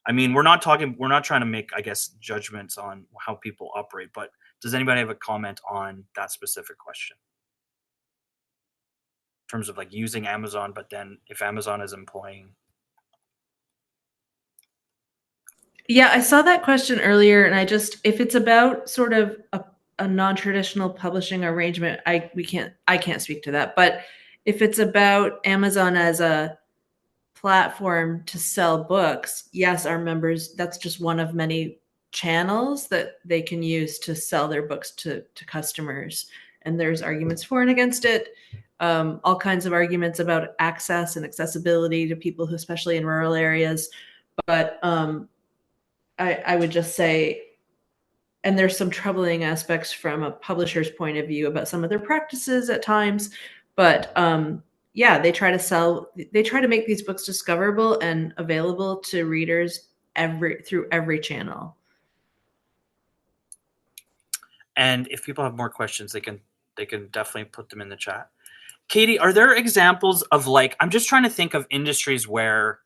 I mean, we're not trying to make, I guess, judgments on how people operate, but does anybody have a comment on that specific question? In terms of like using Amazon, but then if Amazon is employing. Yeah, I saw that question earlier, and if it's about sort of a non-traditional publishing arrangement, I can't speak to that. But if it's about Amazon as a platform to sell books, yes, our members, that's just one of many channels that they can use to sell their books to customers. And there's arguments for and against it. All kinds of arguments about access and accessibility to people who, especially in rural areas. But I would just say, and there's some troubling aspects from a publisher's point of view about some of their practices at times, but yeah, they try to make these books discoverable and available to readers through every channel. And if people have more questions, they can definitely put them in the chat. Katie, are there examples of, like, I'm just trying to think of industries where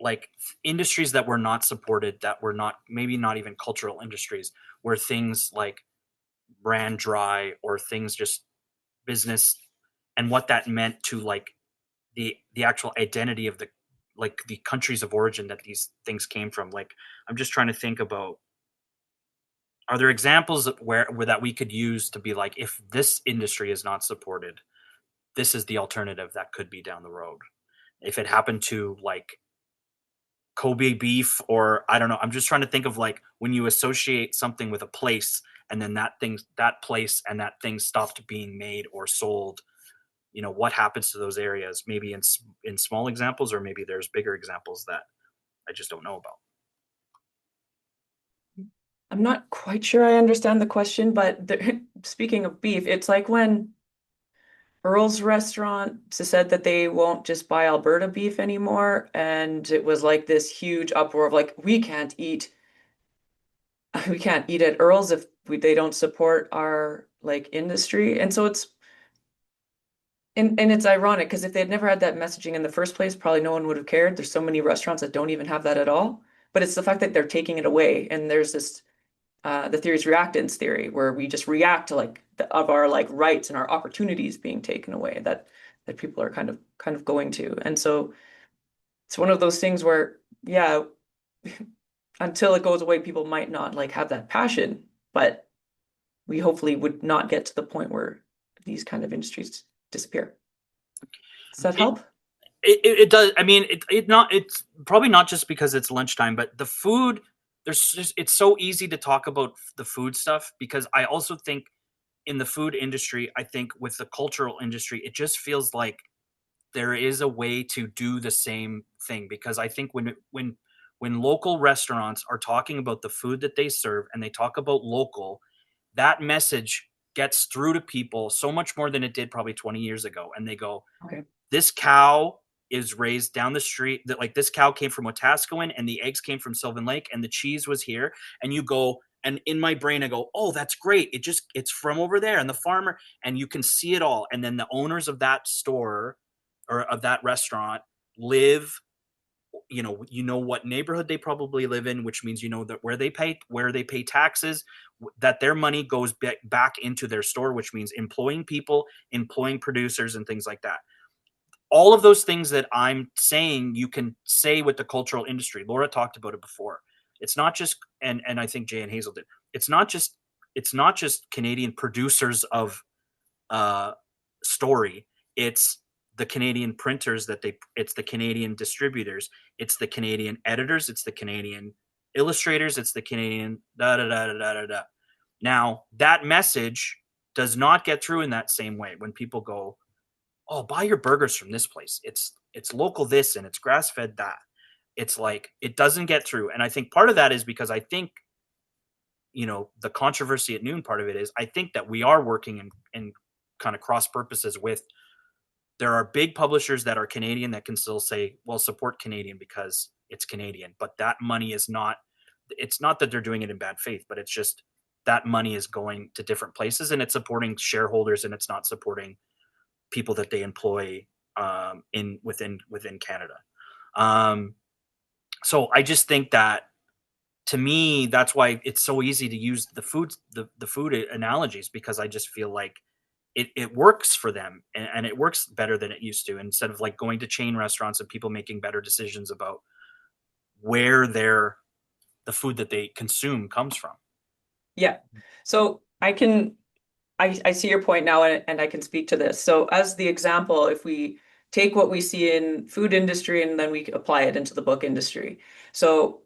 like industries that were not supported, that were not, maybe not even cultural industries, where things like ran dry, or things just business, and what that meant to like the actual identity of the, like, the countries of origin that these things came from. Like, I'm just trying to think about, are there examples where that we could use to be like, if this industry is not supported, this is the alternative that could be down the road. If it happened to like Kobe beef, or I don't know, I'm just trying to think of like when you associate something with a place, and then that place and that thing stopped being made or sold, you know, what happens to those areas? Maybe in small examples, or maybe there's bigger examples that I just don't know about. I'm not quite sure I understand the question, but speaking of beef, it's like when Earl's Restaurant said that they won't just buy Alberta beef anymore, and it was like this huge uproar of like, we can't eat at Earl's if they don't support our like industry. And so it's ironic, because if they'd never had that messaging in the first place, probably no one would have cared. There's so many restaurants that don't even have that at all. But it's the fact that they're taking it away, and there's this the theory is reactance theory, where we just react to like of our like rights and our opportunities being taken away, that people are kind of going to. And so it's one of those things where, yeah, until it goes away, people might not like have that passion, but we hopefully would not get to the point where these kind of industries disappear. Does that help? It does. I mean, it's probably not just because it's lunchtime, but the food, it's so easy to talk about the food stuff, because I also think in the food industry, I think with the cultural industry, it just feels like there is a way to do the same thing, because I think when local restaurants are talking about the food that they serve, and they talk about local, that message gets through to people so much more than it did probably 20 years ago. And they go, okay, this cow is raised down the street, that like this cow came from Wetaskiwin, and the eggs came from Sylvan Lake, and the cheese was here. And you go, and in my brain I go, oh, that's great, it's from over there, and the farmer, and you can see it all. And then the owners of that store, or of that restaurant, live, you know what neighborhood they probably live in, which means, you know, that where they pay taxes, that their money goes back into their store, which means employing people, employing producers, and things like that. all of those things that I'm saying, you can say with the cultural industry. Laura talked about it before. It's not just, and I think Jay and Hazel did. It's not just Canadian producers of story. It's the Canadian printers it's the Canadian distributors, it's the Canadian editors, it's the Canadian illustrators, it's the Canadian da da da da da da. Now, that message does not get through in that same way when people go, "Oh, buy your burgers from this place. It's local this and it's grass-fed that." It's like it doesn't get through. And I think part of that is because I think, the controversy at noon part of it is I think that we are working in kind of cross purposes with, there are big publishers that are Canadian that can still say, well, support Canadian because it's Canadian, but that money is not, it's not that they're doing it in bad faith, but it's just that money is going to different places and it's supporting shareholders and it's not supporting people that they employ within Canada. So I just think that, to me, that's why it's so easy to use the food analogies, because I just feel like it works for them and it works better than it used to, instead of like going to chain restaurants and people making better decisions about where the food that they consume comes from. Yeah. So I see your point now, and I can speak to this. So as the example, if we take what we see in food industry and then we apply it into the book industry. So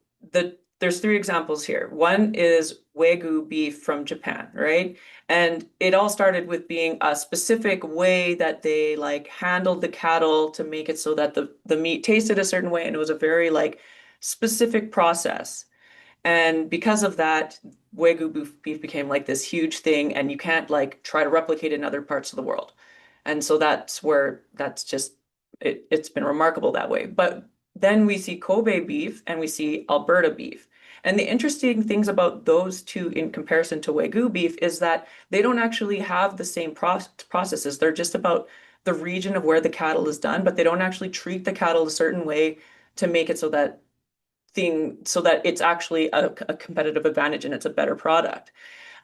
there's three examples here. One is Wagyu beef from Japan, right? And it all started with being a specific way that they like handled the cattle to make it so that the meat tasted a certain way, and it was a very like specific process. And because of that, Wagyu beef became like this huge thing, and you can't like try to replicate it in other parts of the world. And so that's just it's been remarkable that way. But then we see Kobe beef and we see Alberta beef. And the interesting things about those two in comparison to Wagyu beef is that they don't actually have the same processes. They're just about the region of where the cattle is done, but they don't actually treat the cattle a certain way to make it so that it's actually a competitive advantage and it's a better product.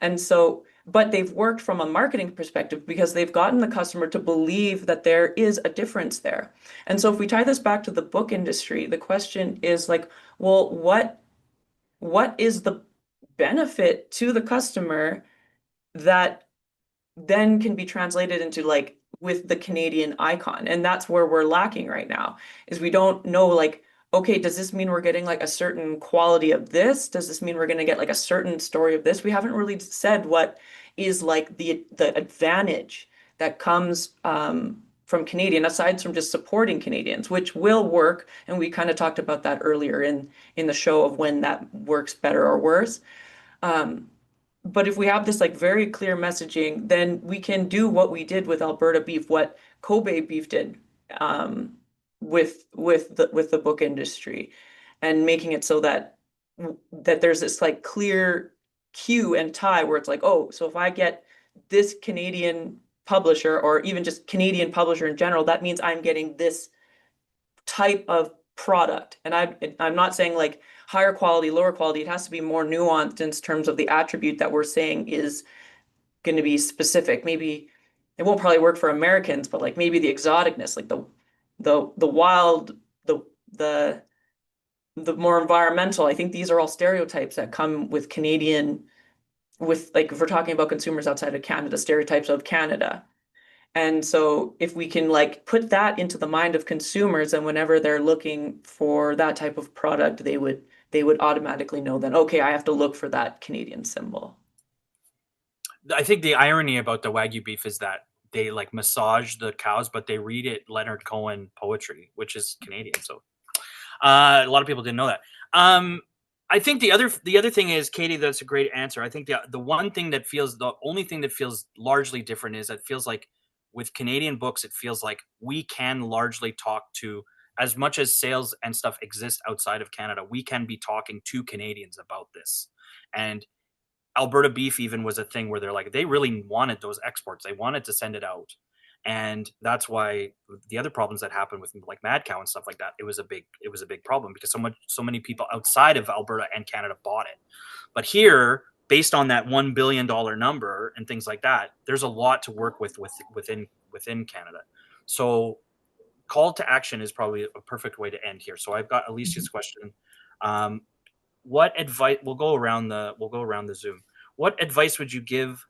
And so, but they've worked from a marketing perspective because they've gotten the customer to believe that there is a difference there. And so if we tie this back to the book industry, the question is like, well, what is the benefit to the customer that then can be translated into like with the Canadian icon? And that's where we're lacking right now, is we don't know like, okay, does this mean we're getting like a certain quality of this? Does this mean we're going to get like a certain story of this? We haven't really said what is like the advantage that comes from Canadian, aside from just supporting Canadians, which will work. And we kind of talked about that earlier in the show of when that works better or worse. But if we have this like very clear messaging, then we can do what we did with Alberta beef, what Kobe beef did with the book industry, and making it so that there's this like clear cue and tie where it's like, oh, so if I get this Canadian publisher or even just Canadian publisher in general, that means I'm getting this type of product. And I'm not saying like higher quality, lower quality. It has to be more nuanced in terms of the attribute that we're saying is going to be specific. Maybe it won't probably work for Americans, but like maybe the exoticness, like the wild, the more environmental. I think these are all stereotypes that come with Canadian, with like if we're talking about consumers outside of Canada, stereotypes of Canada. And so if we can like put that into the mind of consumers, and whenever they're looking for that type of product, they would automatically know then, okay, I have to look for that Canadian symbol. I think the irony about the Wagyu beef is that they like massage the cows, but they read it Leonard Cohen poetry, which is Canadian. So a lot of people didn't know that. I think the other thing is, Katie, that's a great answer. I think the only thing that feels largely different is it feels like with Canadian books, it feels like we can largely talk to, as much as sales and stuff exist outside of Canada, we can be talking to Canadians about this. And Alberta beef even was a thing where they're like, they really wanted those exports. They wanted to send it out. And that's why the other problems that happened with like Mad Cow and stuff like that, it was a big problem because so many people outside of Alberta and Canada bought it. But here, based on that $1 billion number and things like that, there's a lot to work with within Canada. So call to action is probably a perfect way to end here. So I've got Alicia's question. What advice? We'll go around the Zoom. What advice would you give?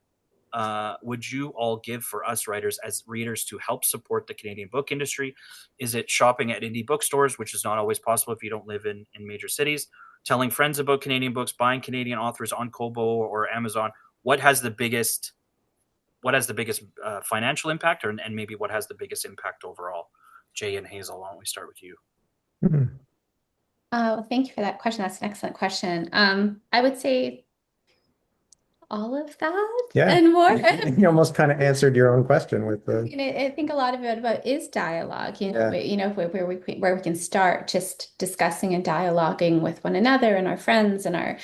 Would you all give for us writers as readers to help support the Canadian book industry? Is it shopping at indie bookstores, which is not always possible if you don't live in major cities? Telling friends about Canadian books, buying Canadian authors on Kobo or Amazon? What has the biggest financial impact, and maybe what has the biggest impact overall? Jay and Hazel, why don't we start with you? Thank you for that question. That's an excellent question. I would say all of that and more. You almost kind of answered your own question with the. I think a lot of it about is dialogue. Where we can start just discussing and dialoguing with one another and our friends and our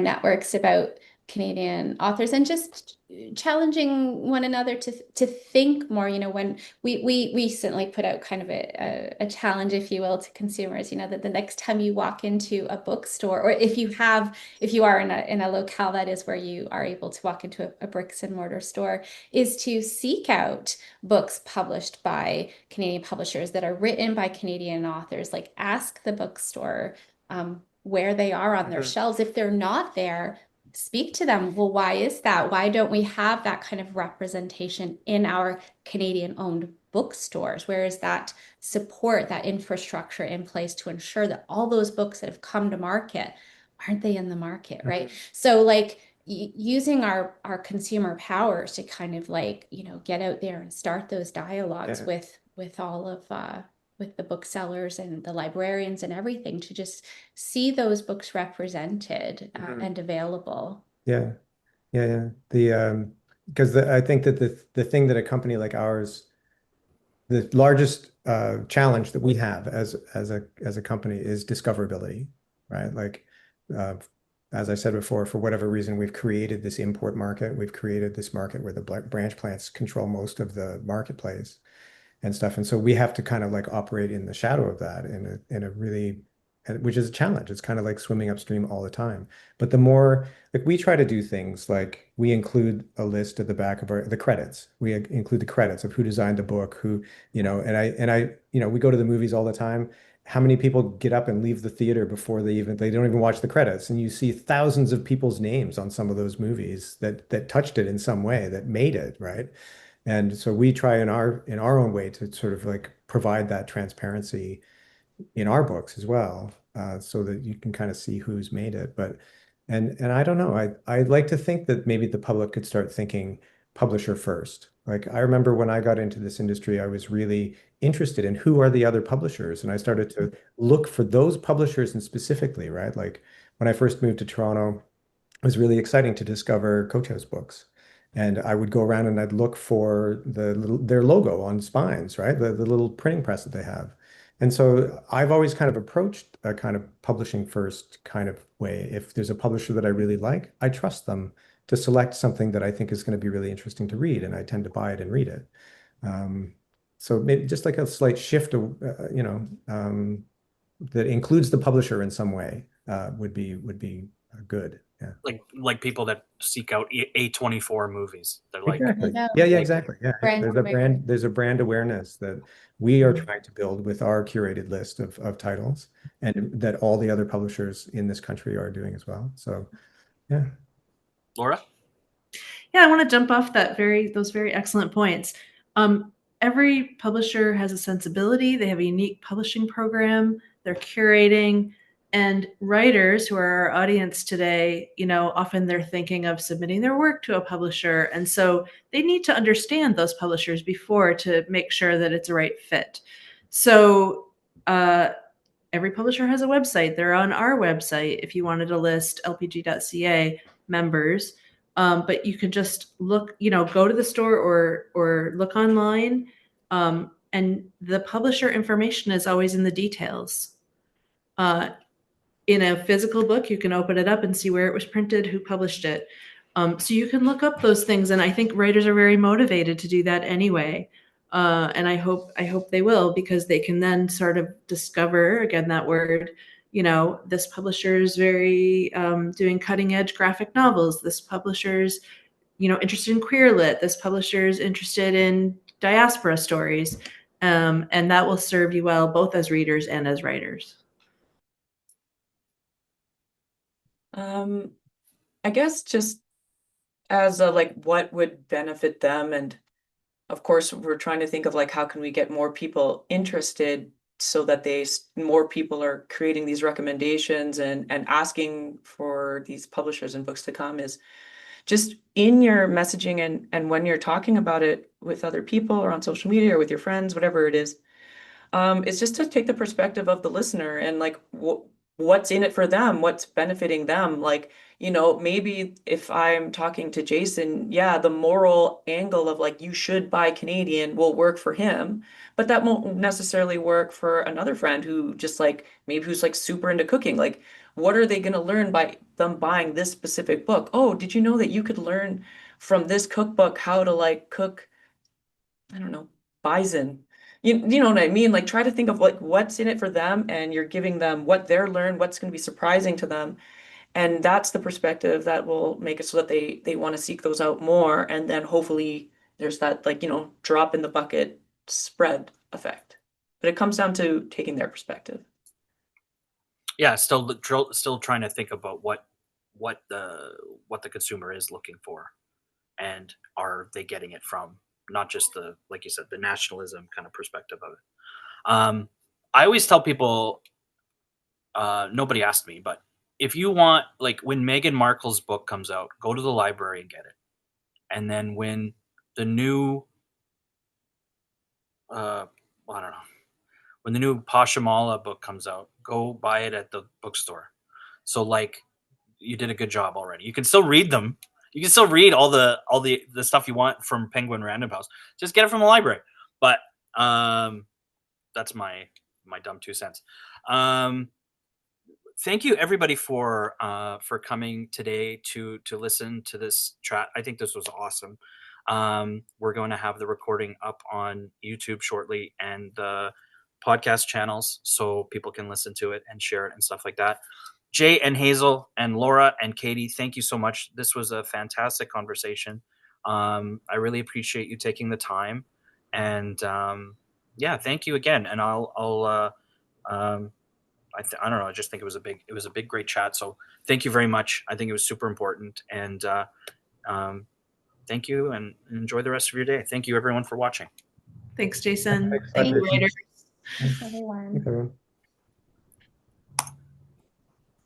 networks about Canadian authors, and just challenging one another to think more. When we recently put out kind of a challenge, if you will, to consumers, that the next time you walk into a bookstore, or if you are in a locale that is where you are able to walk into a bricks and mortar store, is to seek out books published by Canadian publishers that are written by Canadian authors. Like, ask the bookstore where they are on their shelves. If they're not there, speak to them. Well, why is that? Why don't we have that kind of representation in our Canadian-owned bookstores? Where is that support, that infrastructure in place to ensure that all those books that have come to market, aren't they in the market, right? So, like, using our consumer powers to kind of get out there and start those dialogues with all of with the booksellers and the librarians and everything, to just see those books represented and available. Because I think that the thing that a company like ours, the largest challenge that we have as a company is discoverability, right? Like, as I said before, for whatever reason, we've created this import market. We've created this market where the branch plants control most of the marketplace and stuff. And so we have to kind of like operate in the shadow of that in a really, which is a challenge. It's kind of like swimming upstream all the time. But the more, like, we try to do things like we include a list at the back of the credits. We include the credits of who designed the book, who, and I, we go to the movies all the time. How many people get up and leave the theater before they don't even watch the credits? And you see thousands of people's names on some of those movies that touched it in some way, that made it, right? And so we try in our own way to sort of like provide that transparency in our books as well, so that you can kind of see who's made it. But and I don't know, I'd like to think that maybe the public could start thinking publisher first. Like, I remember when I got into this industry, I was really interested in who are the other publishers, and I started to look for those publishers, and specifically, right? Like, when I first moved to Toronto, it was really exciting to discover Coach House Books. And I would go around and I'd look for their logo on spines, right? The little printing press that they have. And so I've always kind of approached a kind of publishing first kind of way. If there's a publisher that I really like, I trust them to select something that I think is going to be really interesting to read, and I tend to buy it and read it. So maybe just like a slight shift, that includes the publisher in some way, would be good. Yeah. Like people that seek out A24 movies. They're like, exactly. Exactly. Yeah. There's a brand awareness that we are trying to build with our curated list of titles, and that all the other publishers in this country are doing as well. So, yeah. Laura? Yeah, I want to jump off those very excellent points. Every publisher has a sensibility. They have a unique publishing program. They're curating. And writers who are our audience today, often they're thinking of submitting their work to a publisher. And so they need to understand those publishers before, to make sure that it's a right fit. So every publisher has a website. They're on our website if you wanted to list lpg.ca members. But you can just look, go to the store or look online. And the publisher information is always in the details. In a physical book, you can open it up and see where it was printed, who published it. So you can look up those things. And I think writers are very motivated to do that anyway. And I hope they will, because they can then sort of discover, again, that word, this publisher's very doing cutting edge graphic novels. This publisher's, interested in queer lit. This publisher's interested in diaspora stories. And that will serve you well, both as readers and as writers. I guess just as a, like, what would benefit them, and of course we're trying to think of like how can we get more people interested so that more people are creating these recommendations and asking for these publishers and books to come, is just in your messaging and when you're talking about it with other people or on social media or with your friends, whatever it is, it's just to take the perspective of the listener and like what's in it for them, what's benefiting them. Like, maybe if I'm talking to Jason, yeah, the moral angle of like you should buy Canadian will work for him, but that won't necessarily work for another friend who just like maybe who's like super into cooking. Like, what are they going to learn by them buying this specific book? Oh, did you know that you could learn from this cookbook how to like cook, I don't know, bison? You know what I mean? Like, try to think of like what's in it for them, and you're giving them what they're learned, what's going to be surprising to them, and that's the perspective that will make it so that they want to seek those out more, and then hopefully there's that, like, drop in the bucket spread effect. But it comes down to taking their perspective. Yeah, still trying to think about what the consumer is looking for, and are they getting it from not just the, like you said, the nationalism kind of perspective of it. I always tell people, nobody asked me, but if you want, like when Meghan Markle's book comes out, go to the library and get it. And then when the new, I don't know, when the new Pashamala book comes out, go buy it at the bookstore. So like, you did a good job already. You can still read them. You can still read all the stuff you want from Penguin Random House. Just get it from the library. But that's my dumb 2 cents. Thank you everybody for coming today to listen to this chat. I think this was awesome. We're going to have the recording up on YouTube shortly and the podcast channels so people can listen to it and share it and stuff like that. Jay and Hazel and Laura and Katie, thank you so much. This was a fantastic conversation. I really appreciate you taking the time, and yeah, thank you again. And I don't know. I just think it was a big, great chat. So thank you very much. I think it was super important, and thank you, and enjoy the rest of your day. Thank you everyone for watching. Thanks, Jason. Thanks, Thank you, Jason. writers. Thanks, everyone. Thanks, everyone.